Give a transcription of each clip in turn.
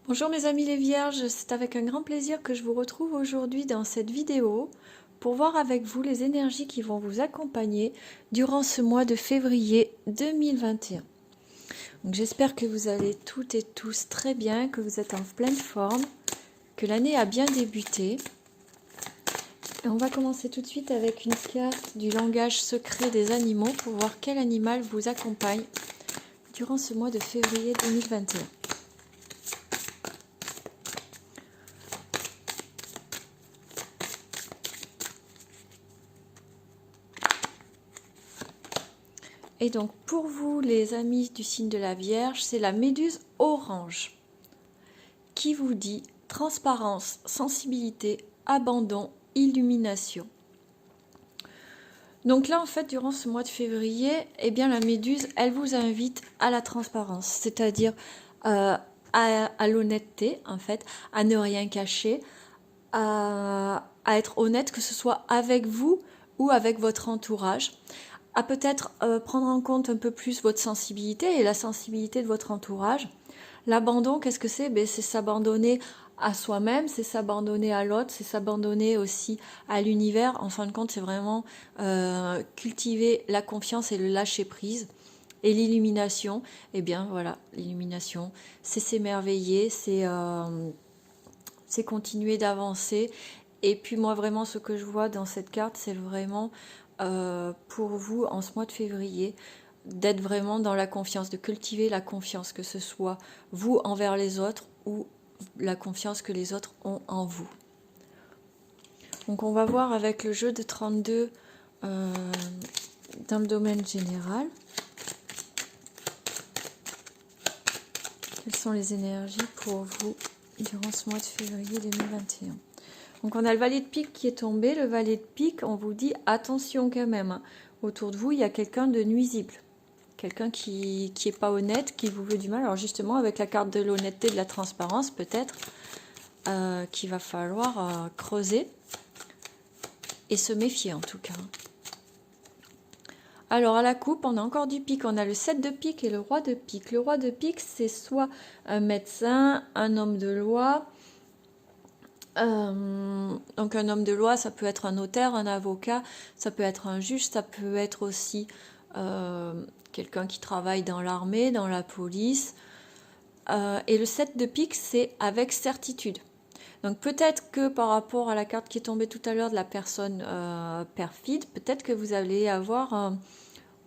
Bonjour mes amis les vierges, c'est avec un grand plaisir que je vous retrouve aujourd'hui dans cette vidéo pour voir avec vous les énergies qui vont vous accompagner durant ce mois de février 2021. Donc j'espère que vous allez toutes et tous très bien, que vous êtes en pleine forme, que l'année a bien débuté. Et on va commencer tout de suite avec une carte du langage secret des animaux pour voir quel animal vous accompagne durant ce mois de février 2021. Et donc pour vous les amis du signe de la Vierge, c'est la méduse orange qui vous dit transparence, sensibilité, abandon, illumination. Donc là en fait durant ce mois de février, eh bien la méduse elle vous invite à la transparence, c'est-à-dire à l'honnêteté en fait, à ne rien cacher, à être honnête que ce soit avec vous ou avec votre entourage, à peut-être prendre en compte un peu plus votre sensibilité et la sensibilité de votre entourage. L'abandon, qu'est-ce que c'est? C'est s'abandonner à soi-même, c'est s'abandonner à l'autre, c'est s'abandonner aussi à l'univers. En fin de compte, c'est vraiment cultiver la confiance et le lâcher-prise. Et l'illumination, eh bien voilà, l'illumination, c'est s'émerveiller, c'est continuer d'avancer. Et puis moi vraiment ce que je vois dans cette carte, c'est vraiment pour vous en ce mois de février, d'être vraiment dans la confiance, de cultiver la confiance, que ce soit vous envers les autres ou la confiance que les autres ont en vous. Donc on va voir avec le jeu de 32 dans le domaine général. Quelles sont les énergies pour vous durant ce mois de février 2021? Donc on a le valet de pique qui est tombé. Le valet de pique, on vous dit attention quand même. Autour de vous, il y a quelqu'un de nuisible. Quelqu'un qui est pas honnête, qui vous veut du mal. Alors justement, avec la carte de l'honnêteté, de la transparence, peut-être qu'il va falloir creuser et se méfier en tout cas. Alors à la coupe, on a encore du pique. On a le 7 de pique et le roi de pique. Le roi de pique, c'est soit un médecin, un homme de loi. Donc un homme de loi, ça peut être un notaire, un avocat, ça peut être un juge, ça peut être aussi quelqu'un qui travaille dans l'armée, dans la police. Et le 7 de pique, c'est avec certitude. Donc peut-être que par rapport à la carte qui est tombée tout à l'heure de la personne perfide, peut-être que vous allez avoir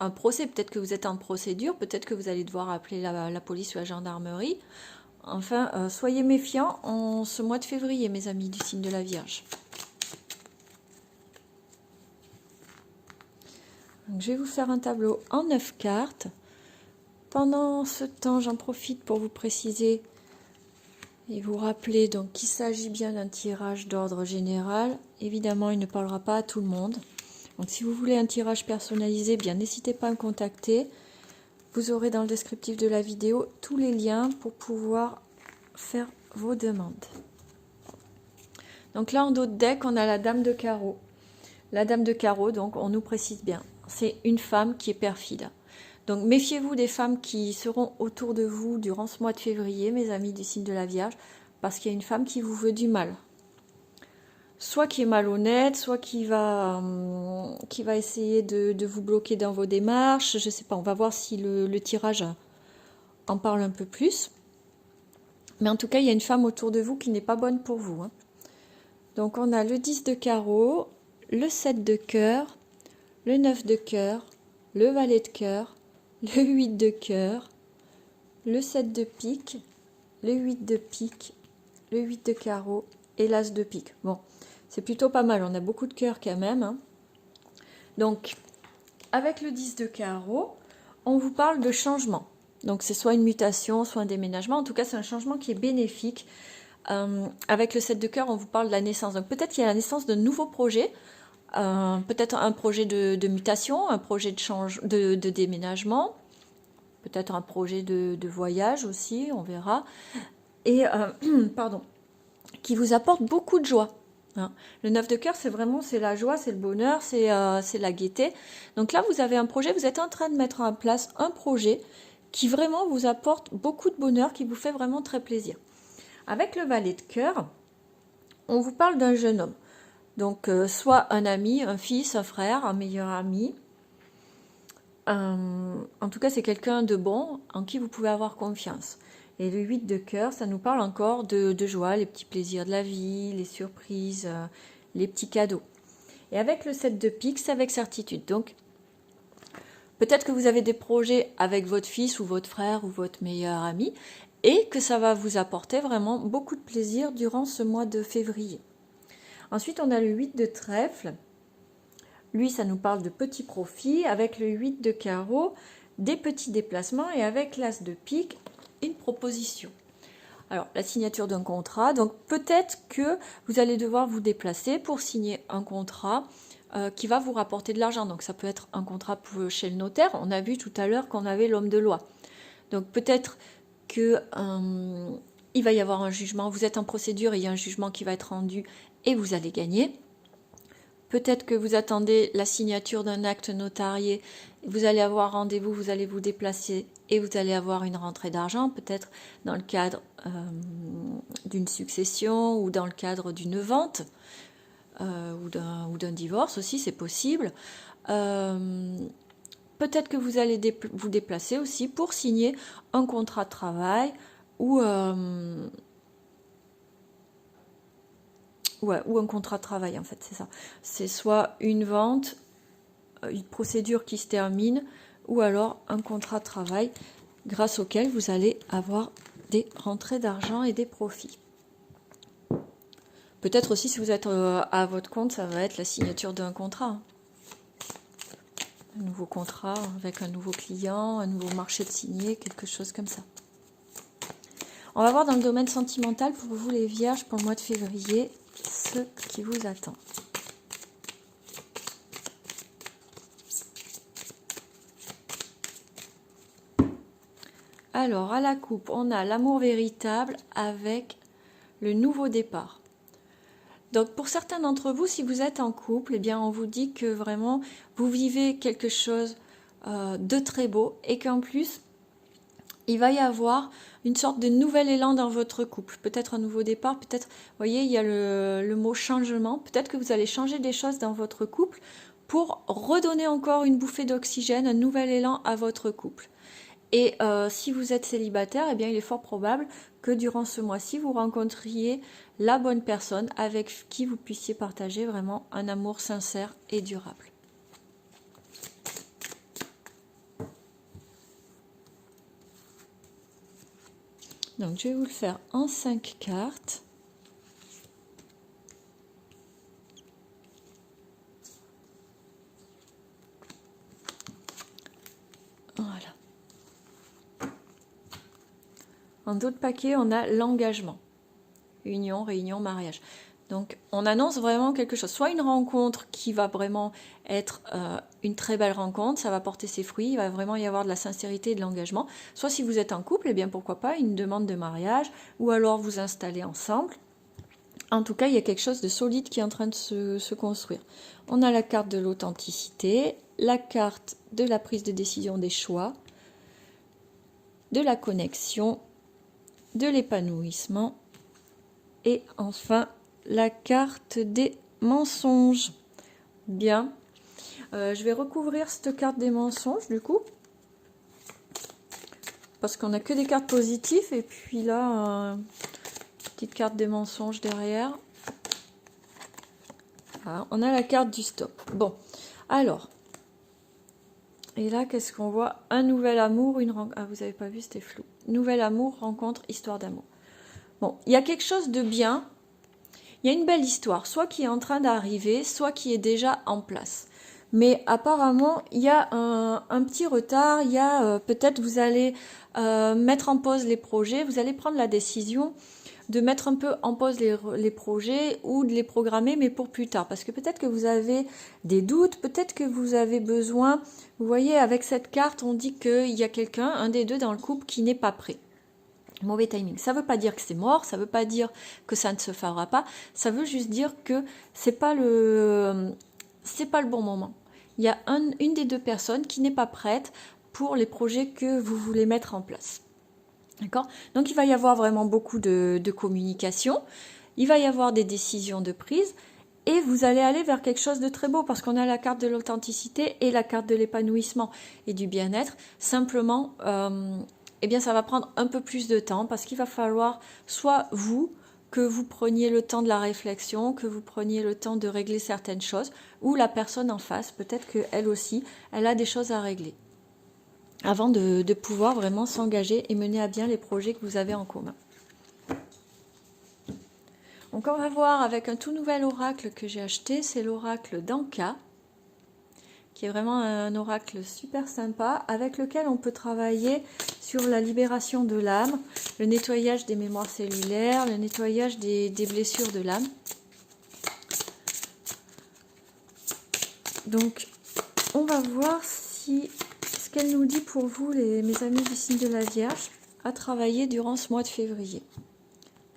un procès, peut-être que vous êtes en procédure, peut-être que vous allez devoir appeler la police ou la gendarmerie. Enfin, soyez méfiants en ce mois de février, mes amis du signe de la Vierge. Donc, je vais vous faire un tableau en 9 cartes. Pendant ce temps, j'en profite pour vous préciser et vous rappeler qu'il s'agit bien d'un tirage d'ordre général. Évidemment, il ne parlera pas à tout le monde. Donc, si vous voulez un tirage personnalisé, bien n'hésitez pas à me contacter. Vous aurez dans le descriptif de la vidéo tous les liens pour pouvoir faire vos demandes. Donc là, en dos de deck, on a la dame de carreau. La dame de carreau, donc on nous précise bien, c'est une femme qui est perfide. Donc méfiez-vous des femmes qui seront autour de vous durant ce mois de février, mes amis du signe de la Vierge, parce qu'il y a une femme qui vous veut du mal. Soit qui est malhonnête, soit qui va essayer de vous bloquer dans vos démarches. Je ne sais pas, on va voir si le tirage en parle un peu plus. Mais en tout cas, il y a une femme autour de vous qui n'est pas bonne pour vous. Donc on a le 10 de carreau, le 7 de cœur, le 9 de cœur, le valet de cœur, le 8 de cœur, le 7 de pique, le 8 de pique, le 8 de carreau et l'as de pique. Bon, c'est plutôt pas mal, on a beaucoup de cœur quand même. Donc, avec le 10 de carreau, on vous parle de changement. Donc, c'est soit une mutation, soit un déménagement. En tout cas, c'est un changement qui est bénéfique. Avec le 7 de cœur, on vous parle de la naissance. Donc, peut-être qu'il y a la naissance d'un nouveau projet. Peut-être un projet de mutation, un projet de déménagement, peut-être un projet de voyage aussi, on verra, et pardon, qui vous apporte beaucoup de joie. Le 9 de cœur, c'est vraiment la joie, c'est le bonheur, c'est la gaieté. Donc là, vous avez un projet, vous êtes en train de mettre en place un projet qui vraiment vous apporte beaucoup de bonheur, qui vous fait vraiment très plaisir. Avec le valet de cœur, on vous parle d'un jeune homme. Donc, soit un ami, un fils, un frère, un meilleur ami. En tout cas, c'est quelqu'un de bon en qui vous pouvez avoir confiance. Et le 8 de cœur, ça nous parle encore de joie, les petits plaisirs de la vie, les surprises, les petits cadeaux. Et avec le 7 de pique, c'est avec certitude. Donc, peut-être que vous avez des projets avec votre fils ou votre frère ou votre meilleur ami et que ça va vous apporter vraiment beaucoup de plaisir durant ce mois de février. Ensuite, on a le 8 de trèfle. Lui, ça nous parle de petits profits. Avec le 8 de carreau, des petits déplacements. Et avec l'as de pique, une proposition. Alors, la signature d'un contrat. Donc, peut-être que vous allez devoir vous déplacer pour signer un contrat qui va vous rapporter de l'argent. Donc, ça peut être un contrat chez le notaire. On a vu tout à l'heure qu'on avait l'homme de loi. Donc, peut-être que il va y avoir un jugement. Vous êtes en procédure, il y a un jugement qui va être rendu et vous allez gagner. Peut-être que vous attendez la signature d'un acte notarié, vous allez avoir rendez-vous, vous allez vous déplacer et vous allez avoir une rentrée d'argent, peut-être dans le cadre d'une succession ou dans le cadre d'une vente ou d'un divorce aussi, c'est possible. Peut-être que vous allez vous déplacer aussi pour signer un contrat de travail ou un contrat de travail, en fait, c'est ça. C'est soit une vente, une procédure qui se termine, ou alors un contrat de travail grâce auquel vous allez avoir des rentrées d'argent et des profits. Peut-être aussi, si vous êtes à votre compte, ça va être la signature d'un contrat. Un nouveau contrat avec un nouveau client, un nouveau marché de signer, quelque chose comme ça. On va voir dans le domaine sentimental pour vous les vierges pour le mois de février ce qui vous attend. Alors, à la coupe, on a l'amour véritable avec le nouveau départ. Donc, pour certains d'entre vous, si vous êtes en couple, eh bien, on vous dit que vraiment, vous vivez quelque chose de très beau et qu'en plus, il va y avoir une sorte de nouvel élan dans votre couple. Peut-être un nouveau départ, peut-être, vous voyez, il y a le mot changement. Peut-être que vous allez changer des choses dans votre couple pour redonner encore une bouffée d'oxygène, un nouvel élan à votre couple. Et si vous êtes célibataire, eh bien, il est fort probable que durant ce mois-ci, vous rencontriez la bonne personne avec qui vous puissiez partager vraiment un amour sincère et durable. Donc, je vais vous le faire en 5 cartes. Voilà. En d'autres paquets, on a l'engagement. Union, réunion, mariage. Donc, on annonce vraiment quelque chose. Soit une rencontre qui va vraiment être une très belle rencontre, ça va porter ses fruits, il va vraiment y avoir de la sincérité et de l'engagement. Soit si vous êtes en couple, eh bien pourquoi pas une demande de mariage, ou alors vous installer ensemble. En tout cas, il y a quelque chose de solide qui est en train de se construire. On a la carte de l'authenticité, la carte de la prise de décision des choix, de la connexion, de l'épanouissement, et enfin la carte des mensonges. Bien. Je vais recouvrir cette carte des mensonges du coup. Parce qu'on n'a que des cartes positives. Et puis là, petite carte des mensonges derrière. Voilà, on a la carte du stop. Bon, alors. Et là, qu'est-ce qu'on voit? Un nouvel amour, une rencontre. Ah, vous n'avez pas vu, c'était flou. Nouvel amour, rencontre, histoire d'amour. Bon, il y a quelque chose de bien. Il y a une belle histoire, soit qui est en train d'arriver, soit qui est déjà en place. Mais apparemment, il y a un petit retard. Il y a peut-être vous allez mettre en pause les projets. Vous allez prendre la décision de mettre un peu en pause les projets ou de les programmer, mais pour plus tard. Parce que peut-être que vous avez des doutes, peut-être que vous avez besoin. Vous voyez, avec cette carte, on dit qu'il y a quelqu'un, un des deux dans le couple, qui n'est pas prêt. Mauvais timing. Ça ne veut pas dire que c'est mort, ça ne veut pas dire que ça ne se fera pas, ça veut juste dire que c'est pas le bon moment. Il y a une des deux personnes qui n'est pas prête pour les projets que vous voulez mettre en place. D'accord? Donc il va y avoir vraiment beaucoup de communication, il va y avoir des décisions de prise, et vous allez aller vers quelque chose de très beau, parce qu'on a la carte de l'authenticité et la carte de l'épanouissement et du bien-être. Simplement, eh bien ça va prendre un peu plus de temps, parce qu'il va falloir soit que vous preniez le temps de la réflexion, que vous preniez le temps de régler certaines choses, ou la personne en face, peut-être qu'elle aussi, elle a des choses à régler, avant de pouvoir vraiment s'engager et mener à bien les projets que vous avez en commun. Donc on va voir avec un tout nouvel oracle que j'ai acheté, c'est l'oracle d'Anka, qui est vraiment un oracle super sympa, avec lequel on peut travailler sur la libération de l'âme, le nettoyage des mémoires cellulaires, le nettoyage des blessures de l'âme. Donc on va voir si ce qu'elle nous dit pour vous, mes amis du signe de la Vierge, à travailler durant ce mois de février.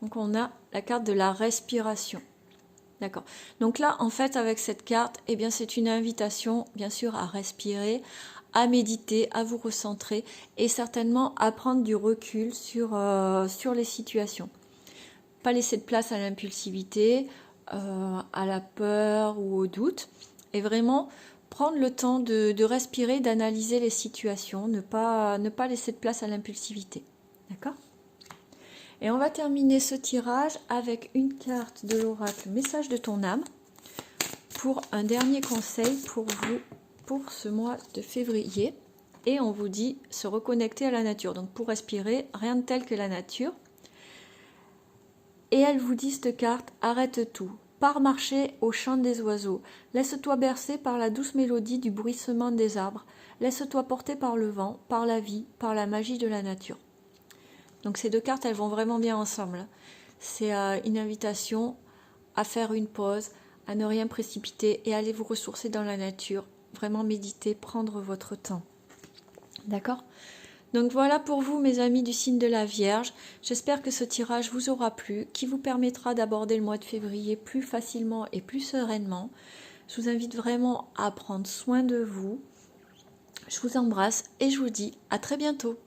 Donc on a la carte de la respiration. D'accord. Donc là, en fait, avec cette carte, eh bien, c'est une invitation, bien sûr, à respirer, à méditer, à vous recentrer et certainement à prendre du recul sur les situations. Pas laisser de place à l'impulsivité, à la peur ou au doute, et vraiment prendre le temps de respirer, d'analyser les situations, ne pas laisser de place à l'impulsivité. D'accord ? Et on va terminer ce tirage avec une carte de l'oracle Message de ton âme pour un dernier conseil pour vous pour ce mois de février. Et on vous dit se reconnecter à la nature. Donc pour respirer, rien de tel que la nature. Et elle vous dit cette carte, arrête tout. Pars marcher au chant des oiseaux. Laisse-toi bercer par la douce mélodie du bruissement des arbres. Laisse-toi porter par le vent, par la vie, par la magie de la nature. Donc ces deux cartes, elles vont vraiment bien ensemble. C'est une invitation à faire une pause, à ne rien précipiter et aller vous ressourcer dans la nature. Vraiment méditer, prendre votre temps. D'accord ? Donc voilà pour vous, mes amis du signe de la Vierge. J'espère que ce tirage vous aura plu, qui vous permettra d'aborder le mois de février plus facilement et plus sereinement. Je vous invite vraiment à prendre soin de vous. Je vous embrasse et je vous dis à très bientôt.